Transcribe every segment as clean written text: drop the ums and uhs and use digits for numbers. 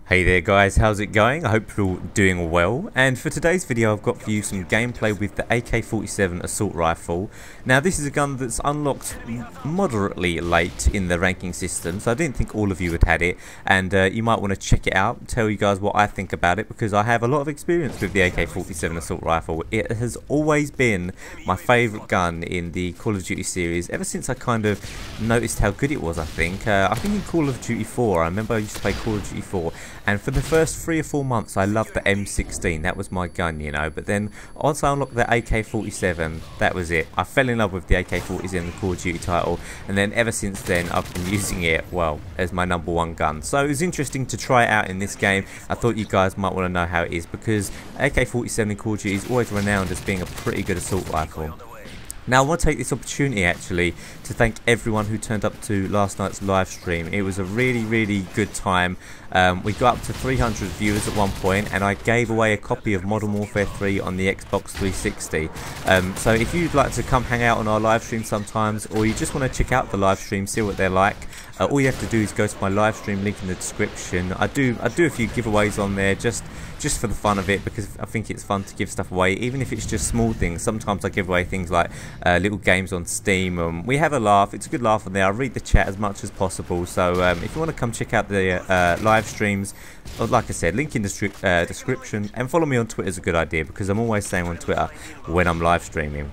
Hey there guys, how's it going? I hope you're all doing well, and for today's video I've got for you some gameplay with the AK47 assault rifle. Now this is a gun that's unlocked moderately late in the ranking system, so I didn't think all of you had had it, and you might want to check it out, tell you guys what I think about it, because I have a lot of experience with the AK47 assault rifle. It has always been my favourite gun in the Call of Duty series, ever since I kind of noticed how good it was. I think in Call of Duty 4, I remember I used to play Call of Duty 4, and for the first 3 or 4 months I loved the M16, that was my gun, you know, but then once I unlocked the AK47, that was it. I fell in love with the AK47, the Call of Duty title, and then ever since then I've been using it, well, as my #1 gun. So it was interesting to try it out in this game. I thought you guys might want to know how it is, because AK47 in Call of Duty is always renowned as being a pretty good assault rifle. Now I want to take this opportunity actually to thank everyone who turned up to last night's live stream. It was a really good time. We got up to 300 viewers at one point, and I gave away a copy of Modern Warfare 3 on the Xbox 360. So if you'd like to come hang out on our live stream sometimes, or you just want to check out the live stream, see what they're like, all you have to do is go to my live stream link in the description. I do a few giveaways on there just for the fun of it, because I think it's fun to give stuff away, even if it's just small things. Sometimes I give away things like little games on Steam. We have a laugh, it's a good laugh on there. I read the chat as much as possible, so if you want to come check out the live streams, like I said, link in the description, and follow me on Twitter is a good idea, because I'm always saying on Twitter when I'm live streaming.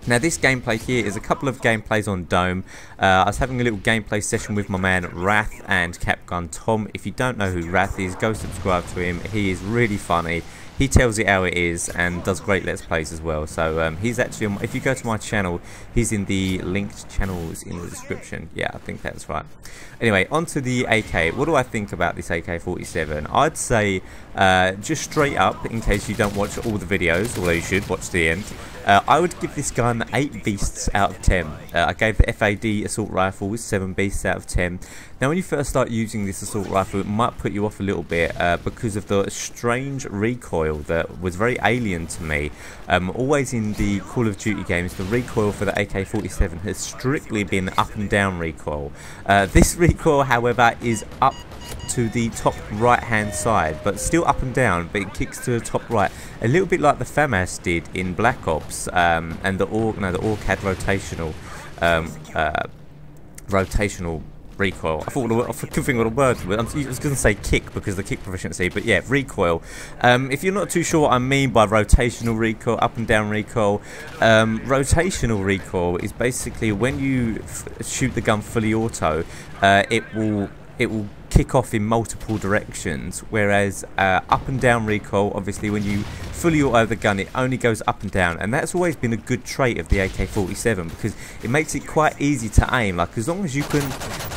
Now this gameplay here is a couple of gameplays on Dome. I was having a little gameplay session with my man Wrath and Capgun Tom. If you don't know who Wrath is, go subscribe to him. He is really funny. He tells it how it is and does great Let's Plays as well. So he's actually, if you go to my channel, he's in the linked channels in the description. Yeah, I think that's right. Anyway, onto the AK. What do I think about this AK-47? I'd say, just straight up, in case you don't watch all the videos, although you should watch the end, I would give this gun 8 beasts out of 10. I gave the FAD assault rifle 7 beasts out of 10. Now when you first start using this assault rifle, it might put you off a little bit because of the strange recoil that was very alien to me. Always in the Call of Duty games, the recoil for the AK-47 has strictly been up and down recoil. This recoil, however, is up to the top right hand side, but still up and down, but it kicks to the top right, a little bit like the FAMAS did in Black Ops, and the AUG had rotational recoil. I couldn't think what a word was. I was going to say kick because of the kick proficiency, but yeah, recoil. If you're not too sure what I mean by rotational recoil, up and down recoil, rotational recoil is basically when you shoot the gun fully auto, it will kick off in multiple directions, whereas up and down recoil, obviously when you fully auto the gun, it only goes up and down, and that's always been a good trait of the AK-47, because it makes it quite easy to aim. Like, as long as you can,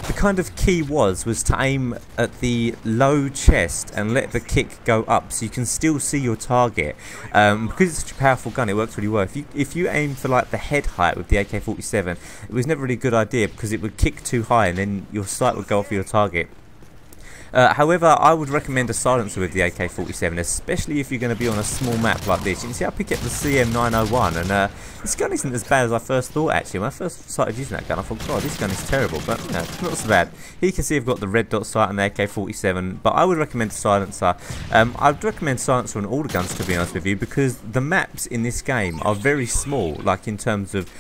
the kind of key was to aim at the low chest and let the kick go up, so you can still see your target. Because it's such a powerful gun, it works really well. If you aim for like the head height with the AK-47, it was never really a good idea, because it would kick too high and then your sight would go off your target. However, I would recommend a silencer with the AK-47, especially if you're going to be on a small map like this. You can see I picked up the CM901, and this gun isn't as bad as I first thought, actually. When I first started using that gun, I thought, God, this gun is terrible, but you know, it's not so bad. Here you can see I've got the red dot sight on the AK-47, but I would recommend a silencer. I'd recommend silencer on all the guns, to be honest with you, because the maps in this game are very small, like in terms of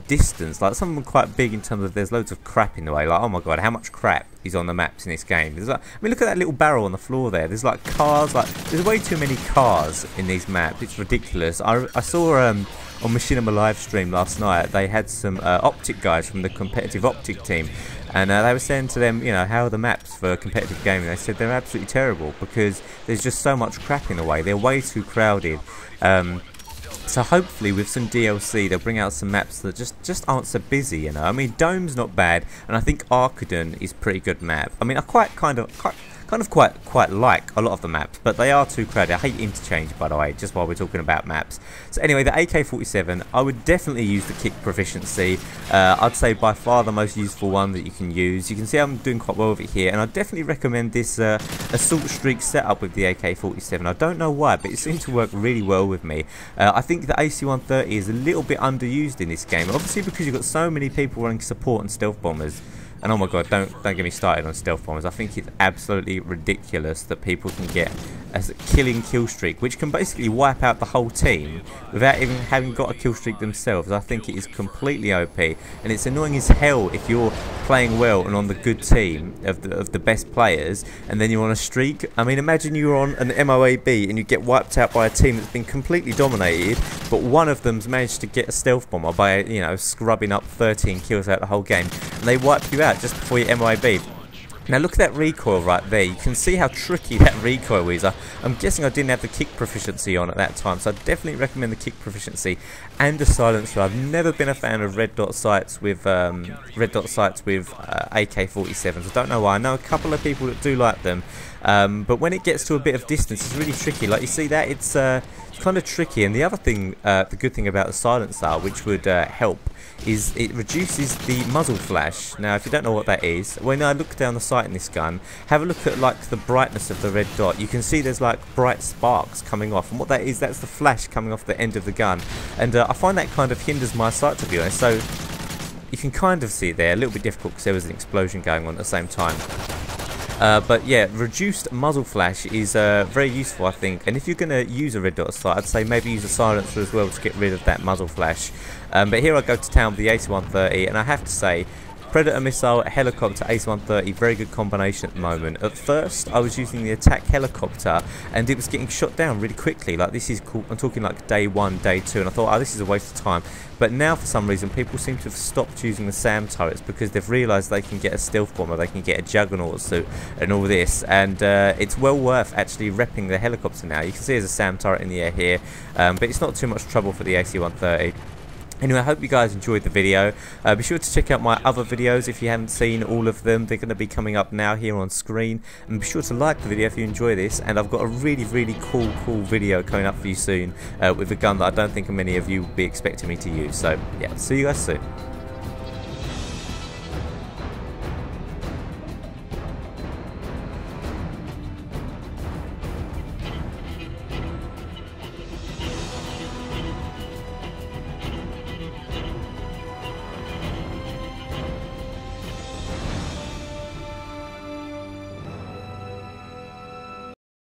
distance. Like, some of them are quite big in terms of there's loads of crap in the way. Like, oh my God, how much crap is on the maps in this game. There's like, I mean, look at that little barrel on the floor there. There's like cars, like there's way too many cars in these maps. It's ridiculous. I saw on Machinima live stream last night, they had some optic guys from the competitive optic team, and they were saying to them, you know, how are the maps for competitive gaming? They said they're absolutely terrible, because there's just so much crap in the way. They're way too crowded. So hopefully with some DLC they'll bring out some maps that just aren't so busy, you know. I mean, Dome's not bad, and I think Arcaden is a pretty good map. I mean, I quite like a lot of the maps, but they are too crowded. I hate interchange, by the way, just while we're talking about maps. So anyway, the AK-47, I would definitely use the kick proficiency. I'd say by far the most useful one that you can use. You can see I'm doing quite well with it here, and I definitely recommend this assault streak setup with the AK-47. I don't know why, but it seems to work really well with me. I think the AC-130 is a little bit underused in this game, obviously because you've got so many people running support and stealth bombers. And oh my god, don't get me started on stealth bombers. I think it's absolutely ridiculous that people can get a killing kill streak, which can basically wipe out the whole team without even having got a kill streak themselves. I think it is completely OP, and it's annoying as hell if you're playing well and on the good team of the best players, and then you're on a streak. I mean, imagine you're on an MOAB and you get wiped out by a team that's been completely dominated, but one of them's managed to get a stealth bomber by, you know, scrubbing up 13 kills out the whole game, and they wipe you out just before your MOAB. Now look at that recoil right there. You can see how tricky that recoil is. I'm guessing I didn't have the kick proficiency on at that time, so I definitely recommend the kick proficiency and the silencer. I've never been a fan of red dot sights with AK47s. I don't know why. I know a couple of people that do like them, but when it gets to a bit of distance, it's really tricky. Like you see that, it's kind of tricky. And the other thing, the good thing about the silencer, which would help, is it reduces the muzzle flash. Now if you don't know what that is, when I look down the sight in this gun, have a look at like the brightness of the red dot. You can see there's like bright sparks coming off, and what that is, that's the flash coming off the end of the gun, and I find that kind of hinders my sight, to be honest. So you can kind of see it there, a little bit difficult because there was an explosion going on at the same time. But yeah, reduced muzzle flash is very useful, I think. And if you're going to use a red dot sight, I'd say maybe use a silencer as well to get rid of that muzzle flash. But here I go to town with the AC-130, and I have to say, Predator missile, helicopter, AC-130, very good combination at the moment. At first, I was using the attack helicopter, and it was getting shot down really quickly. Like, this is cool. I'm talking like day 1, day 2, and I thought, oh, this is a waste of time. But now, for some reason, people seem to have stopped using the SAM turrets because they've realised they can get a stealth bomber, they can get a juggernaut suit, and all this. And it's well worth actually repping the helicopter now. You can see there's a SAM turret in the air here, but it's not too much trouble for the AC-130. Anyway, I hope you guys enjoyed the video. Be sure to check out my other videos if you haven't seen all of them. They're going to be coming up now here on screen. And be sure to like the video if you enjoy this. And I've got a really cool video coming up for you soon with a gun that I don't think many of you will be expecting me to use. So, yeah, see you guys soon.